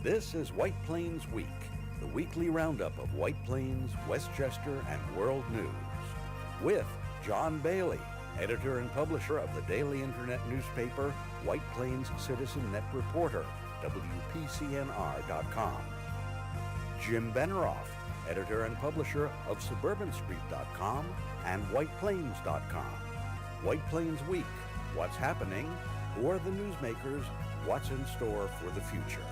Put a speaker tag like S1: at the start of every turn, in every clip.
S1: This is White Plains Week, the weekly roundup of White Plains, Westchester, and world news. With John Bailey, editor and publisher of the daily internet newspaper White Plains Citizen Net Reporter, WPCNR.com. Jim Benerofe, editor and publisher of SuburbanStreet.com and WhitePlains.com. White Plains Week, what's happening? Who are the newsmakers? What's in store for the future?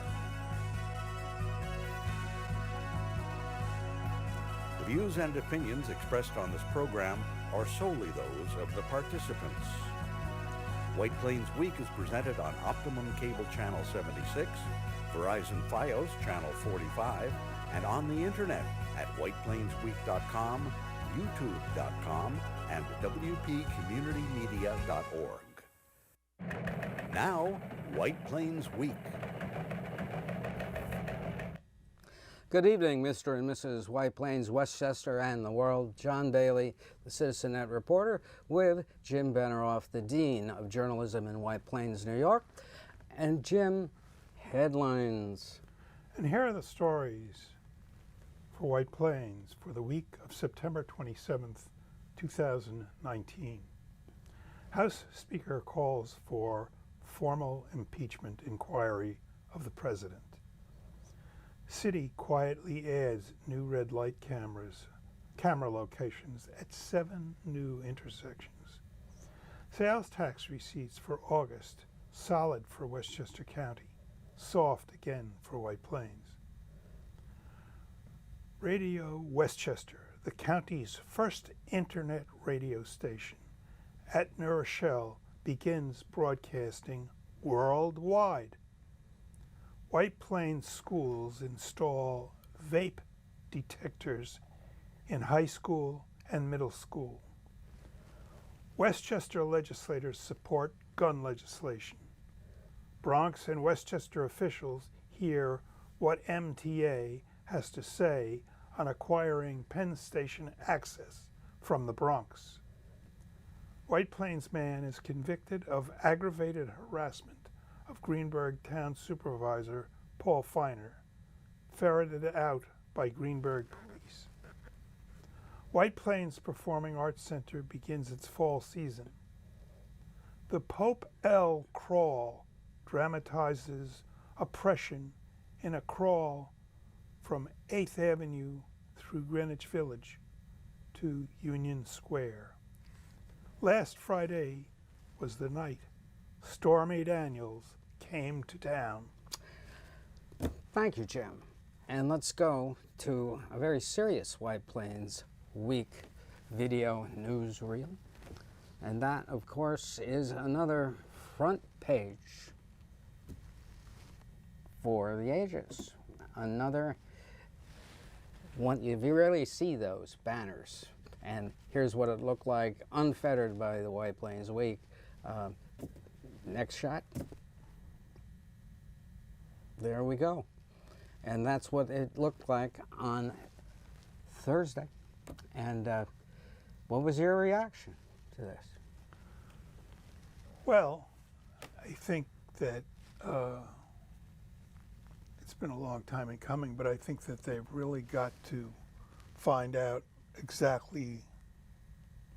S1: The views and opinions expressed on this program are solely those of the participants. White Plains Week is presented on Optimum Cable Channel 76, Verizon Fios Channel 45, and on the internet at whiteplainsweek.com, youtube.com, and wpcommunitymedia.org. Now, White Plains Week.
S2: Good evening, Mr. and Mrs. White Plains, Westchester, and the world. John Bailey, the Citizen Net reporter, with Jim Benerofe, the Dean of Journalism in White Plains, New York. And Jim, headlines.
S3: And here are the stories for White Plains for the week of September 27th, 2019. House Speaker calls for formal impeachment inquiry of the president. City quietly adds new red light camera locations at 7 new intersections. Sales tax receipts for August, solid for Westchester County, soft again for White Plains. Radio Westchester, the county's first internet radio station, at New Rochelle begins broadcasting worldwide. White Plains schools install vape detectors in high school and middle school. Westchester legislators support gun legislation. Bronx and Westchester officials hear what MTA has to say on acquiring Penn Station access from the Bronx. White Plains man is convicted of aggravated harassment of Greenburgh Town Supervisor Paul Feiner, ferreted out by Greenburgh Police. White Plains Performing Arts Center begins its fall season. The Pope L Crawl dramatizes oppression in a crawl from 8th Avenue through Greenwich Village to Union Square. Last Friday was the night Stormy Daniels came to town.
S2: Thank you, Jim. And let's go to a very serious White Plains Week video newsreel. And that, of course, is another front page for the ages. Another one, you rarely see those banners. And here's what it looked like, unfettered by the White Plains Week. Next shot. There we go. And that's what it looked like on Thursday. And what was your reaction to this?
S3: Well, I think that it's been a long time in coming, but I think that they've really got to find out exactly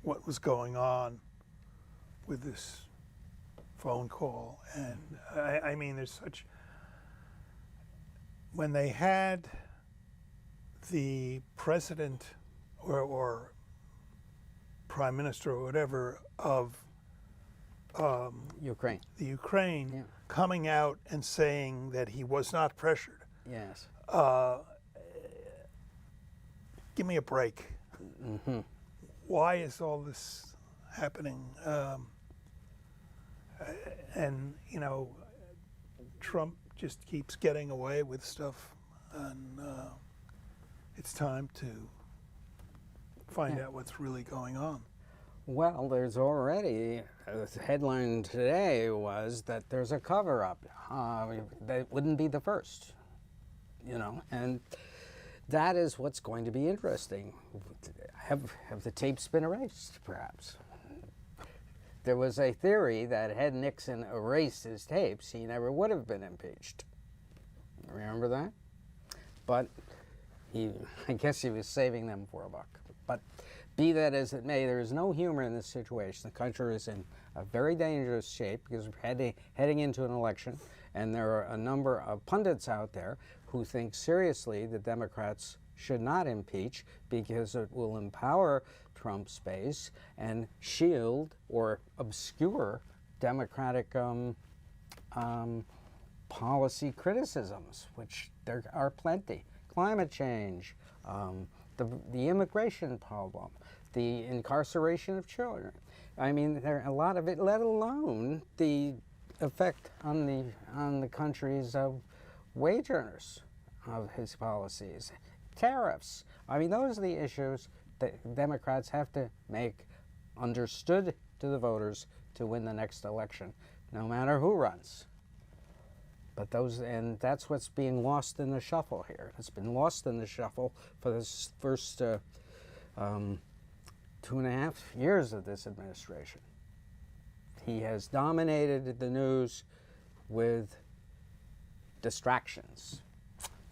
S3: what was going on with this phone call. And I mean, there's such, when they had the president or prime minister or whatever of
S2: Ukraine.
S3: the Ukraine,
S2: Yeah.
S3: coming out and saying that he was not pressured.
S2: Yes.
S3: Give me a break.
S2: Mm-hmm.
S3: Why is all this happening? And, you know, Trump just keeps getting away with stuff, and it's time to find out what's really going on.
S2: Well, there's already, the headline today was that there's a cover-up. That wouldn't be the first, you know, and that is what's going to be interesting. Have the tapes been erased, perhaps? There was a theory that had Nixon erased his tapes, he never would have been impeached. Remember that? But I guess he was saving them for a buck. But be that as it may, there is no humor in this situation. The country is in a very dangerous shape because we're heading into an election, and there are a number of pundits out there who think seriously that Democrats should not impeach because it will empower Trump's base and shield or obscure Democratic policy criticisms, which there are plenty. Climate change, the immigration problem, the incarceration of children. I mean, there are a lot of it, let alone the effect on the country's wage earners of his policies. Tariffs. I mean, those are the issues that Democrats have to make understood to the voters to win the next election, no matter who runs. But and that's what's being lost in the shuffle here. It's been lost in the shuffle for this first 2.5 years of this administration. He has dominated the news with distractions.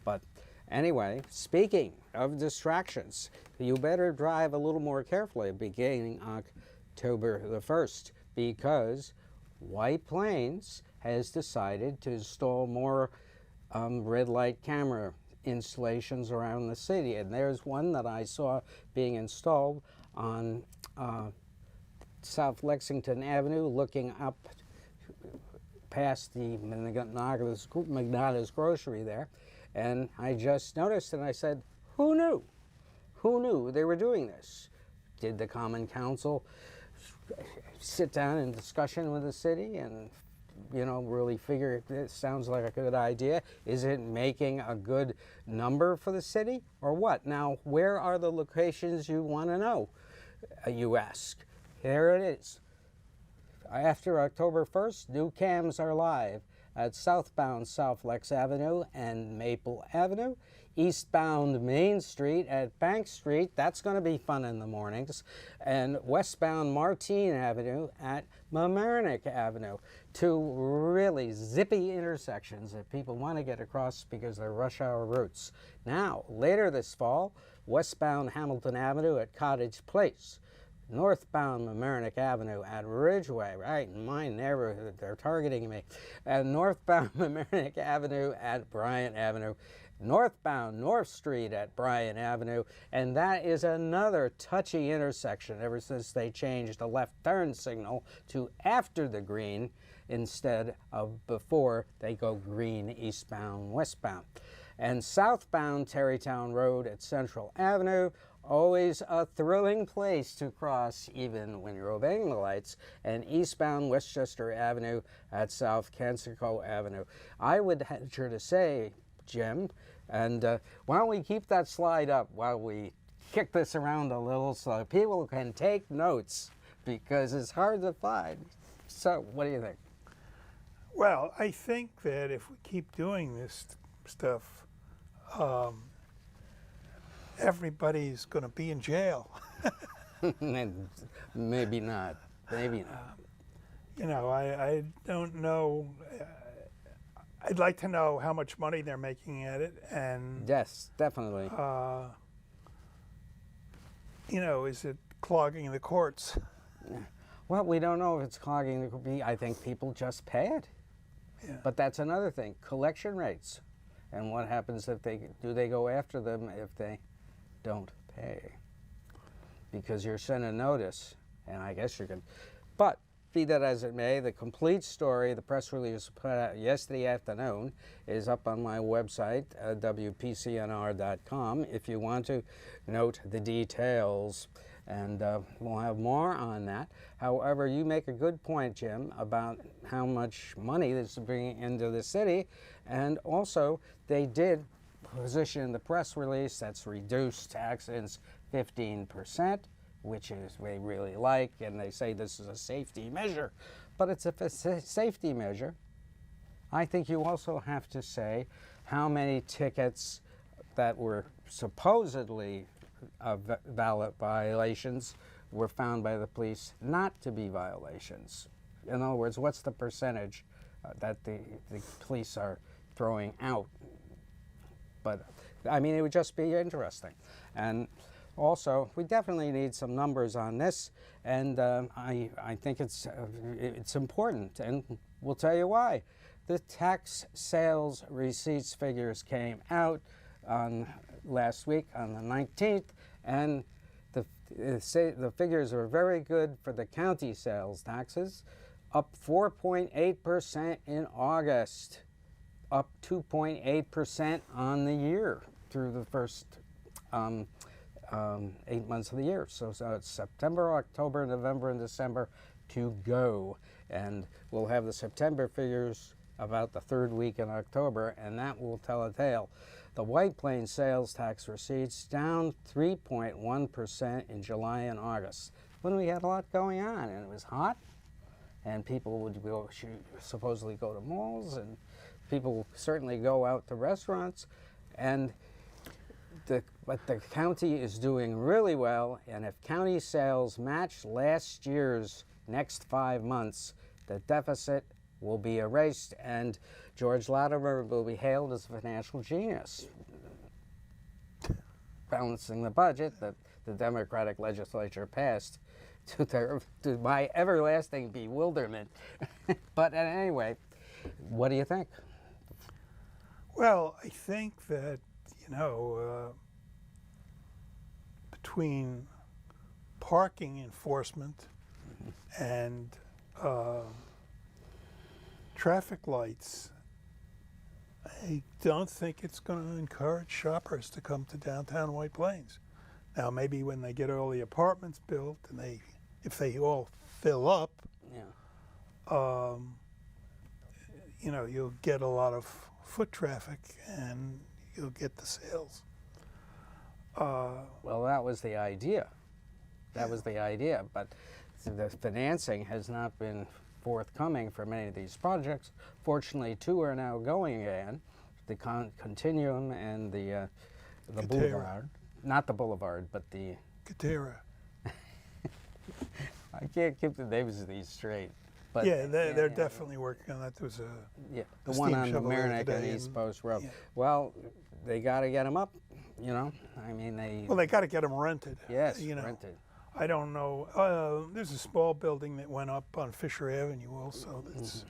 S2: But anyway, speaking of distractions, you better drive a little more carefully beginning October the 1st, because White Plains has decided to install more red light camera installations around the city. And there's one that I saw being installed on South Lexington Avenue, looking up past the Magnotta's Grocery there. And I just noticed, and I said, who knew? Who knew they were doing this? Did the Common Council sit down in discussion with the city and, you know, really figure this sounds like a good idea? Is it making a good number for the city or what? Now, where are the locations you want to know, you ask? Here it is. After October 1st, new cams are live at southbound South Lex Avenue and Maple Avenue, eastbound Main Street at Bank Street, that's going to be fun in the mornings, and westbound Martine Avenue at Mamaroneck Avenue. Two really zippy intersections that people want to get across because they're rush hour routes. Now, later this fall, westbound Hamilton Avenue at Cottage Place, northbound Mamaroneck Avenue at Ridgeway, right in my neighborhood, they're targeting me, and northbound Mamaroneck Avenue at Bryant Avenue, northbound North Street at Bryant Avenue, and that is another touchy intersection ever since they changed the left turn signal to after the green instead of before they go green eastbound, westbound. And southbound Terrytown Road at Central Avenue, always a thrilling place to cross even when you're obeying the lights, and eastbound Westchester Avenue at South Kensico Avenue. I would venture to say, Jim, and why don't we keep that slide up while we kick this around a little so people can take notes, because it's hard to find. So what do you think?
S3: Well, I think that if we keep doing this stuff, everybody's going to be in jail.
S2: Maybe not. Maybe not.
S3: You know, I don't know. I'd like to know how much money they're making at it, and
S2: yes, definitely.
S3: You know, is it clogging the courts?
S2: Well, we don't know if it's clogging the. I think people just pay it.
S3: Yeah.
S2: But that's another thing. Collection rates, and what happens if they go after them if they don't pay? Because you're sent a notice, and I guess you can. But be that as it may, the complete story, the press release put out yesterday afternoon, is up on my website, WPCNR.com, if you want to note the details. And we'll have more on that. However, you make a good point, Jim, about how much money this is bringing into the city. And also, they did position in the press release that's reduced accidents 15%, which is they really like, and they say this is a safety measure. But it's a safety measure. I think you also have to say how many tickets that were supposedly valid violations were found by the police not to be violations. In other words, what's the percentage that the police are throwing out But I mean, it would just be interesting. And also, we definitely need some numbers on this, and I think it's important, and we'll tell you why. The tax sales receipts figures came out on last week on the 19th, and the figures are very good for the county sales taxes, up 4.8% in August, up 2.8% on the year through the first 8 months of the year. So it's September, October, November, and December to go. And we'll have the September figures about the third week in October, and that will tell a tale. The White Plains sales tax receipts down 3.1% in July and August, when we had a lot going on, and it was hot, and people would supposedly go to malls, and people certainly go out to restaurants, but the county is doing really well, and if county sales match last year's next 5 months, the deficit will be erased, and George Latimer will be hailed as a financial genius, balancing the budget that the Democratic legislature passed to my everlasting bewilderment. But anyway, what do you think?
S3: Well, I think that, between parking enforcement and traffic lights, I don't think it's going to encourage shoppers to come to downtown White Plains. Now, maybe when they get all the apartments built and if they all fill up, you'll get a lot of foot traffic and you'll get the sales.
S2: Well, that was the idea. That was the idea, but the financing has not been forthcoming for many of these projects. Fortunately, 2 are now going again, the Continuum and the Boulevard. Not the Boulevard, but the...
S3: Katera.
S2: I can't keep the names of these straight. But
S3: yeah, they're definitely working on that. There was
S2: the one on the Mamaroneck and East Post Road. Yeah. Well, they got to get them up, I mean,
S3: they got to get them rented.
S2: Yes, rented.
S3: I don't know. There's a small building that went up on Fisher Avenue also that's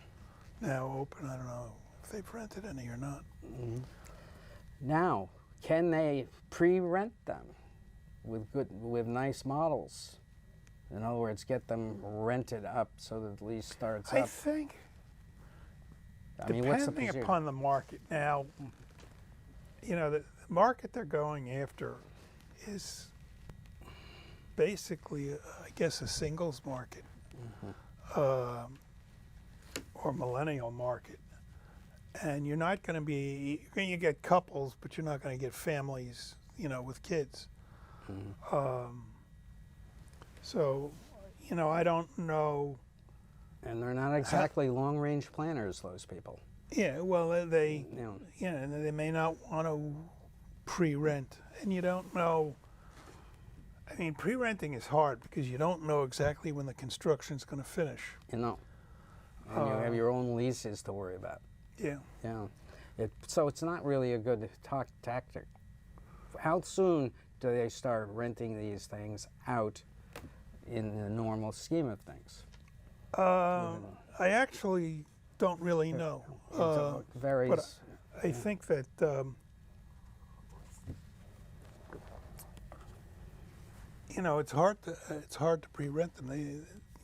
S3: now open. I don't know if they've rented any or not.
S2: Now, can they pre-rent them with nice models? In other words, get them rented up so that the lease starts up.
S3: I think, depending upon the market. Now, the market they're going after is basically, I guess, a singles market or millennial market. And you're not going to be, you get couples, but you're not going to get families, with kids. So, I don't know.
S2: And they're not exactly long-range planners, those people.
S3: Yeah, well, they may not want to pre-rent, and you don't know. I mean, pre-renting is hard because you don't know exactly when the construction's going to finish.
S2: And you have your own leases to worry about.
S3: Yeah.
S2: Yeah. So it's not really a good tactic. How soon do they start renting these things out in the normal scheme of things?
S3: I actually don't really know.
S2: It varies.
S3: But I think that it's hard to pre-rent them.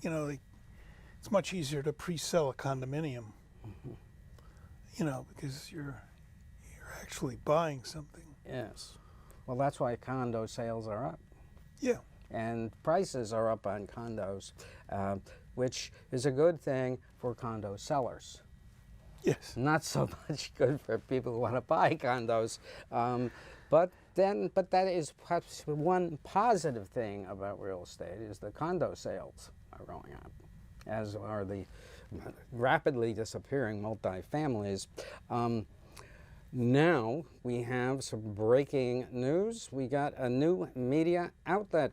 S3: It's much easier to pre-sell a condominium. Because you're actually buying something.
S2: Yes. Well, that's why condo sales are up.
S3: Yeah.
S2: And prices are up on condos, which is a good thing for condo sellers.
S3: Yes.
S2: Not so much good for people who want to buy condos. But that is perhaps one positive thing about real estate is the condo sales are going up, as are the rapidly disappearing multifamilies. Now we have some breaking news. We got a new media outlet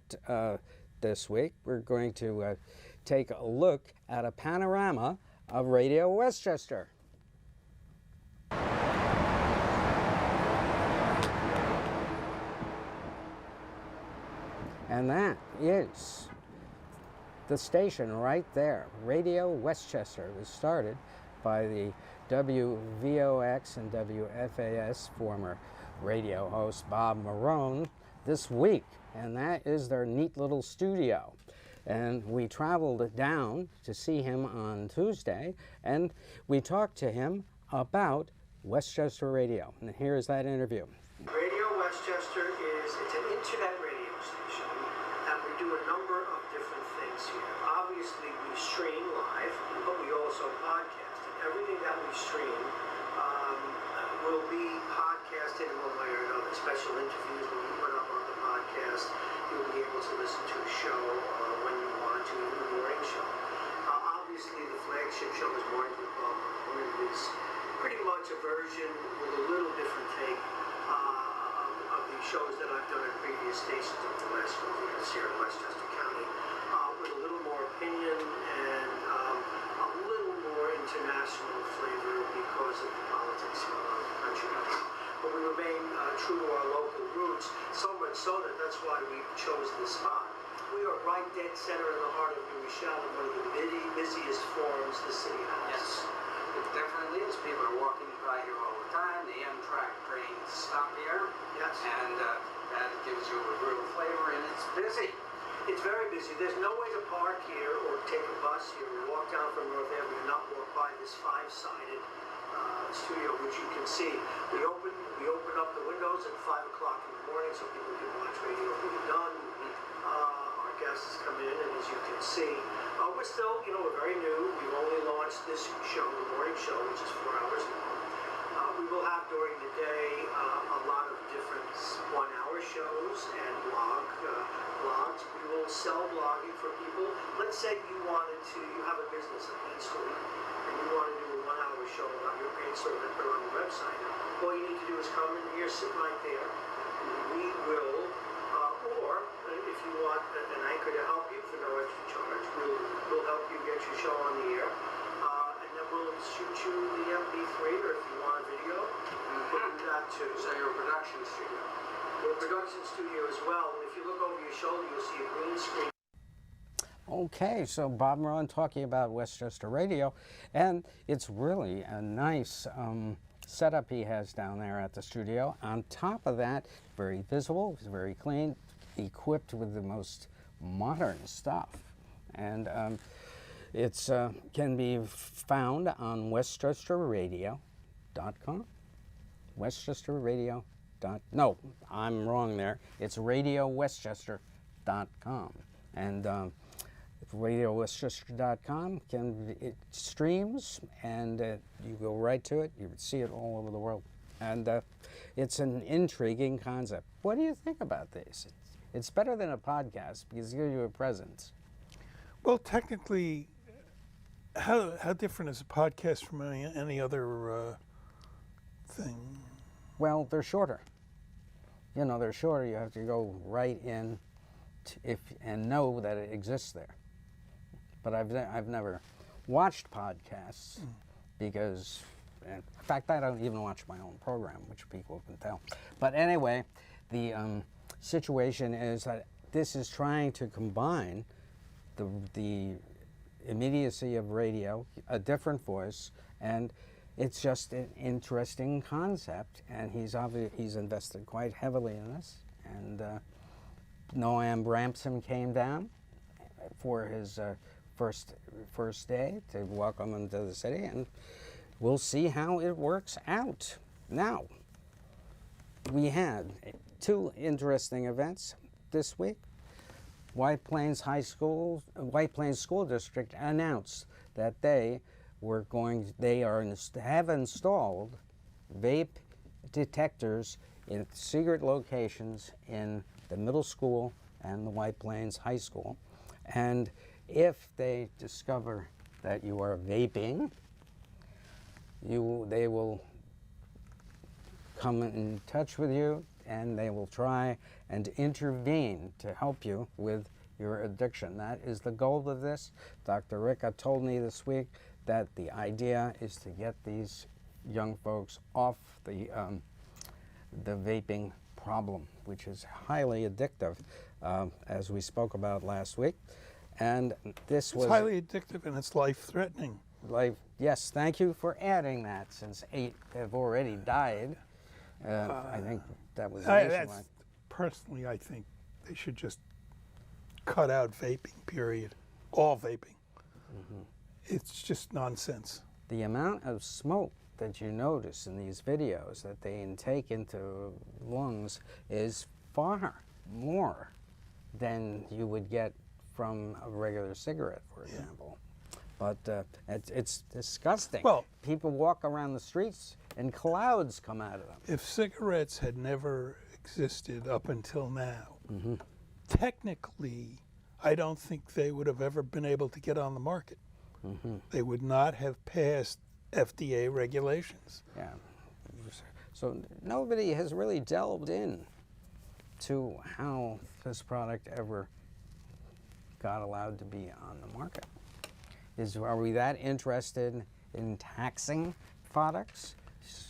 S2: this week. We're going to take a look at a panorama of Radio Westchester. And that is the station right there, Radio Westchester. It was started by the WVOX and WFAS former radio host Bob Marone this week, and that is their neat little studio. And we traveled down to see him on Tuesday, and we talked to him about Westchester Radio. And here's that interview.
S4: Radio Westchester it's an internet radio station, and we do a number of different things here. Obviously, we stream live, but we also podcast, and everything that we stream will be podcasted in one way or another. Special interviews will be put up on the podcast. You'll be able to listen to a show when you want to, even the morning show. Obviously, the flagship show is Morning with Bob Marone. It is pretty much a version with a little different take of the shows that I've done at previous stations over the last 12 years here in Westchester County, with a little more opinion and a little more international flavor because of the politics of the country. But we remain true to our local roots, so much so that that's why we chose this spot. We are right dead center in the heart of New Rochelle, in one of the busiest forums the city has.
S5: Yes, it definitely is. People are walking by here all the time. The Amtrak trains stop here.
S4: Yes.
S5: And that gives you a real flavor, and it's busy.
S4: It's very busy. There's no way to park here or take a bus here. We walk down from North Avenue and not walk by this five-sided studio, which you can see. We open up the windows at 5 o'clock in the morning so people can watch radio when we're done. Our guests come in, and as you can see, we're still, we're very new. We've only launched this show, the morning show, which is 4 hours long. We will have during the day a lot of different one-hour shows and blogs. We will sell blogging for people. Let's say you have a business, a paint store, and you want to do a one-hour show about your paint store that put on your website. All you need to do is come in here, sit right there. We will, or if you want an anchor to help you for no extra charge, we'll help you get your show on the air. And then we'll shoot you the MP3, or if you want a video, we'll do that too.
S5: So you're a production studio.
S4: We're a production studio as well. If you look over your shoulder, you'll see a green screen.
S2: Okay, so Bob Marone talking about Westchester Radio, and it's really a nice setup he has down there at the studio. On top of that, very visible, it's very clean, equipped with the most modern stuff. And it's can be found on westchesterradio.com. No, I'm wrong there. It's radiowestchester.com. And radiowestchester.com it streams, and you go right to it. You see it all over the world. And it's an intriguing concept. What do you think about this? It's better than a podcast because it gives you a presence.
S3: Well, technically, how different is a podcast from any other thing?
S2: Well, they're shorter. They're shorter. You have to go right in and know that it exists there. But I've never watched podcasts because, in fact, I don't even watch my own program, which people can tell. But anyway, the situation is that this is trying to combine the immediacy of radio, a different voice, and it's just an interesting concept. And he's invested quite heavily in this. And Noam Bramson came down for his first day to welcome him to the city, and we'll see how it works out. Now, we had 2 interesting events this week. White Plains School District announced that they have installed vape detectors in secret locations in the middle school and the White Plains High School. And if they discover that you are vaping, they will come in touch with you, and they will try and intervene to help you with your addiction. That is the goal of this. Dr. Ricca told me this week that the idea is to get these young folks off the vaping problem, which is highly addictive, as we spoke about last week. And this was
S3: It's highly addictive and it's life-threatening.
S2: yes, thank you for adding that, since 8 have already died. I think that was nationwide.
S3: Personally, I think they should just cut out vaping, period. All vaping. It's just nonsense.
S2: The amount of smoke that you notice in these videos that they intake into lungs is far more than you would get from a regular cigarette, for example. But it's disgusting.
S3: Well,
S2: people walk around the streets and clouds come out of them.
S3: if cigarettes had never existed up until now, technically, I don't think they would have ever been able to get on the market. They would not have passed FDA regulations.
S2: Yeah. So nobody has really delved in to how this product ever got allowed to be on the market. Are we that interested in taxing products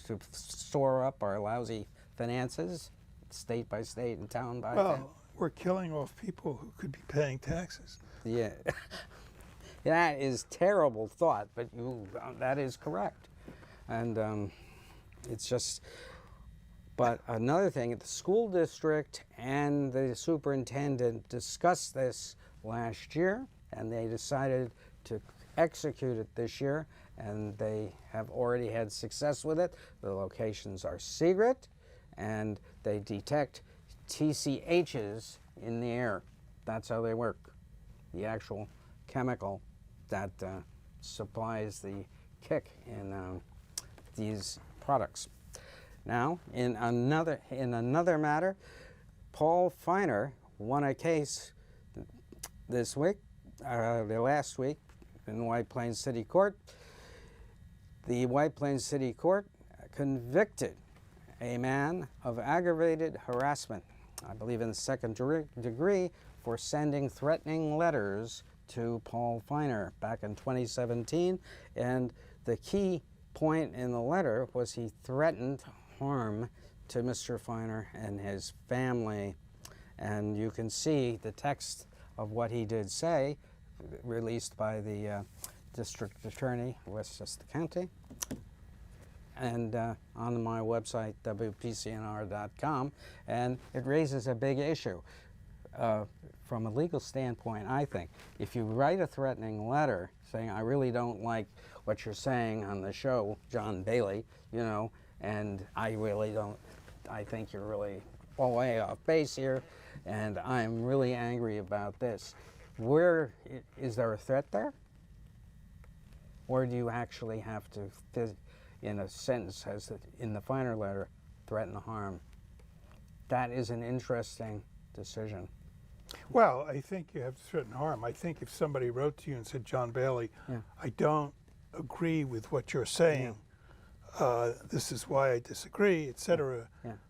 S2: to store up our lousy finances, state by state and town by town?
S3: Well, we're killing off people who could be paying taxes.
S2: Yeah. That is terrible thought, but that is correct. And it's just, but another thing, the school district and the superintendent discussed this last year, and they decided to execute it this year, and they have already had success with it. The locations are secret, and they detect TCHs in the air. That's how they work. The actual chemical that supplies the kick in these products. Now, in another matter, Paul Feiner won a case this week, the last week, in White Plains City Court. The White Plains City Court convicted a man of aggravated harassment, I believe in the second degree, for sending threatening letters to Paul Feiner back in 2017. And the key point in the letter was he threatened harm to Mr. Feiner and his family. And you can see the text of what he did say, released by the district attorney, Westchester County, and on my website, WPCNR.com. And it raises a big issue. From a legal standpoint, I think, if you write a threatening letter saying, I really don't like what you're saying on the show, John Bailey, you know, and I think you're really way off base here, and I'm really angry about this. Is there a threat there? Or do you actually have to, in a sentence, as in the Feiner letter, threaten harm? That is an interesting decision.
S3: Well, I think you have to threaten harm. I think if somebody wrote to you and said, John Bailey, I don't agree with what you're saying, this is why I disagree, etc.,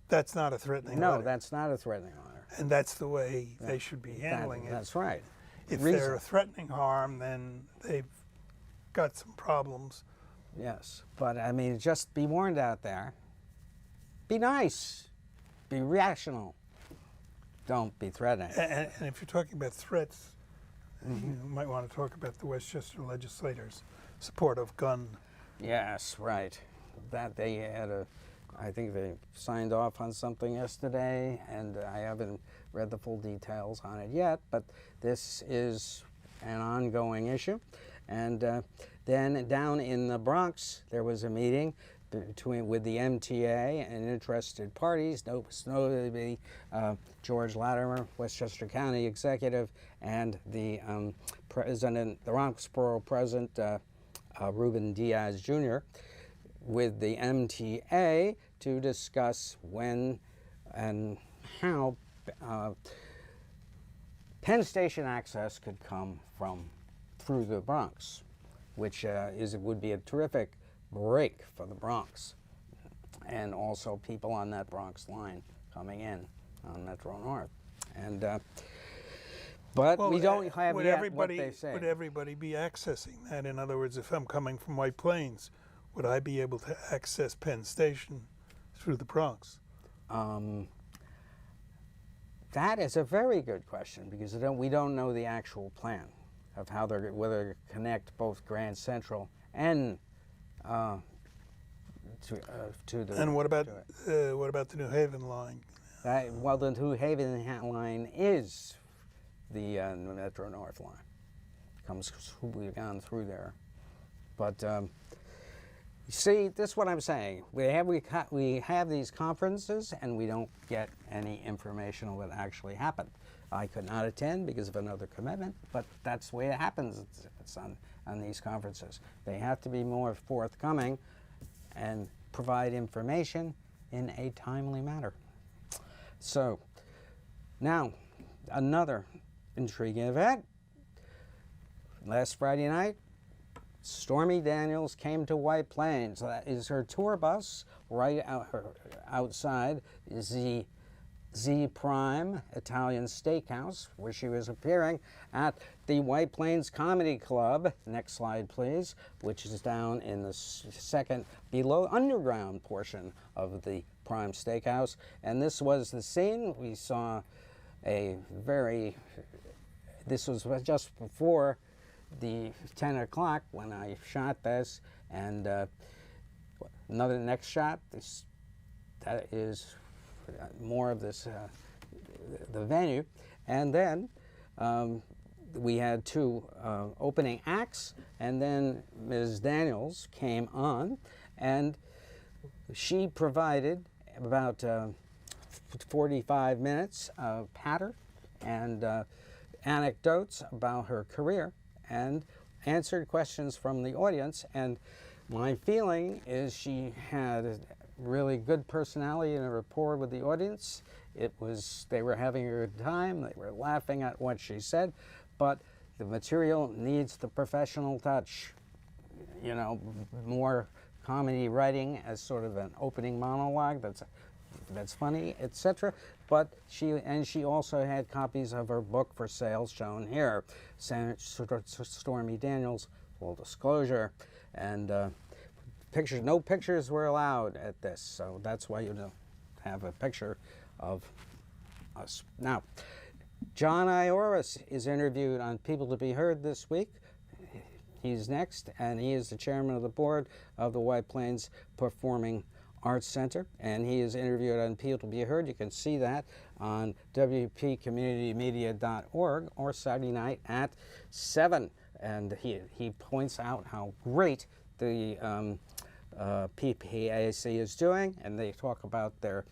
S3: that's not a threatening letter.
S2: No, that's not a threatening letter.
S3: And that's the way they should be handling it.
S2: That's right.
S3: If they're threatening harm, then they've got some problems.
S2: Yes, but I mean, just be warned out there. Be nice. Be rational. Don't be threatening.
S3: And if you're talking about threats, you might want to talk about the Westchester legislators' support of gun.
S2: Yes, right. That they had I think they signed off on something yesterday, and I haven't read the full details on it yet, but this is an ongoing issue. And then down in the Bronx, there was a meeting with the MTA and interested parties, notably George Latimer, Westchester County Executive, and the president, the Bronx Borough President, Ruben Diaz Jr., with the MTA to discuss when and how Penn Station access could come through the Bronx, which would be a terrific break for the Bronx, and also people on that Bronx line coming in on Metro North. And but we don't have yet what they say.
S3: Would everybody be accessing that? In other words, if I'm coming from White Plains, would I be able to access Penn Station through the Bronx?
S2: That is a very good question, because we don't know the actual plan of how whether to connect both Grand Central and to the.
S3: And what about the New Haven line?
S2: Well, the New Haven line is the Metro North line. Comes on through there, but see, this is what I'm saying. We have these conferences, and we don't get any information on what actually happened. I could not attend because of another commitment, but that's the way it happens. It's on these conferences. They have to be more forthcoming and provide information in a timely manner. So, now, another intriguing event. Last Friday night, Stormy Daniels came to White Plains. That is her tour bus. Right outside is the Z Prime Italian Steakhouse, where she was appearing at the White Plains Comedy Club. Next slide, please, which is down in the second below underground portion of the Prime Steakhouse. And this was the scene. We saw this was just before the 10 o'clock when I shot this, and another next shot, that is more of this, the venue. And then we had two opening acts, and then Ms. Daniels came on, and she provided about 45 minutes of patter and anecdotes about her career, and answered questions from the audience. And my feeling is she had a really good personality and a rapport with the audience. They were having a good time, they were laughing at what she said, but the material needs the professional touch. You know, more comedy writing as sort of an opening monologue that's funny, etc. But she also had copies of her book for sale shown here, Stormy Daniels, full disclosure, and no pictures were allowed at this, so that's why you don't have a picture of us. Now, John Ioris is interviewed on People to Be Heard this week. He's next, and he is the chairman of the board of the White Plains Performing Arts Center, and he is interviewed on People to Be Heard. You can see that on wpcommunitymedia.org or Saturday night at 7. And he points out how great the PPAC is doing, and they talk about their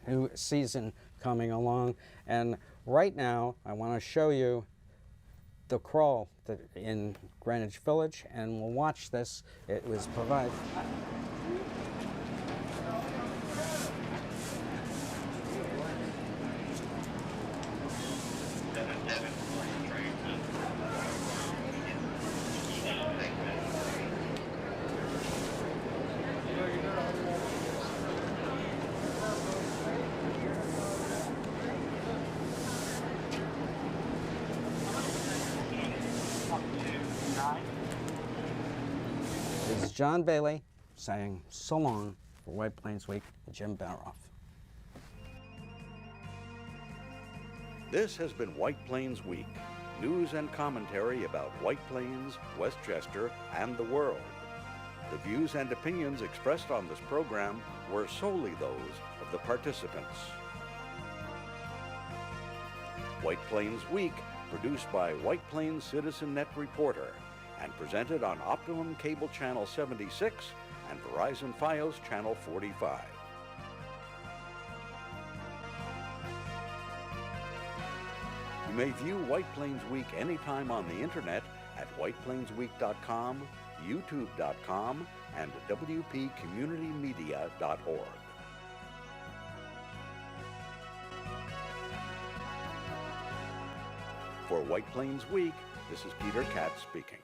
S2: new season coming along. And right now, I want to show you the crawl in Greenwich Village, and we'll watch this. It was provided. This is John Bailey saying so long for White Plains Week with Jim Benerofe.
S1: This has been White Plains Week, news and commentary about White Plains, Westchester, and the world. The views and opinions expressed on this program were solely those of the participants. White Plains Week, produced by White Plains Citizen Net Reporter, and presented on Optimum Cable Channel 76 and Verizon Fios Channel 45. You may view White Plains Week anytime on the internet at whiteplainsweek.com, youtube.com, and wpcommunitymedia.org. For White Plains Week, this is Peter Katz speaking.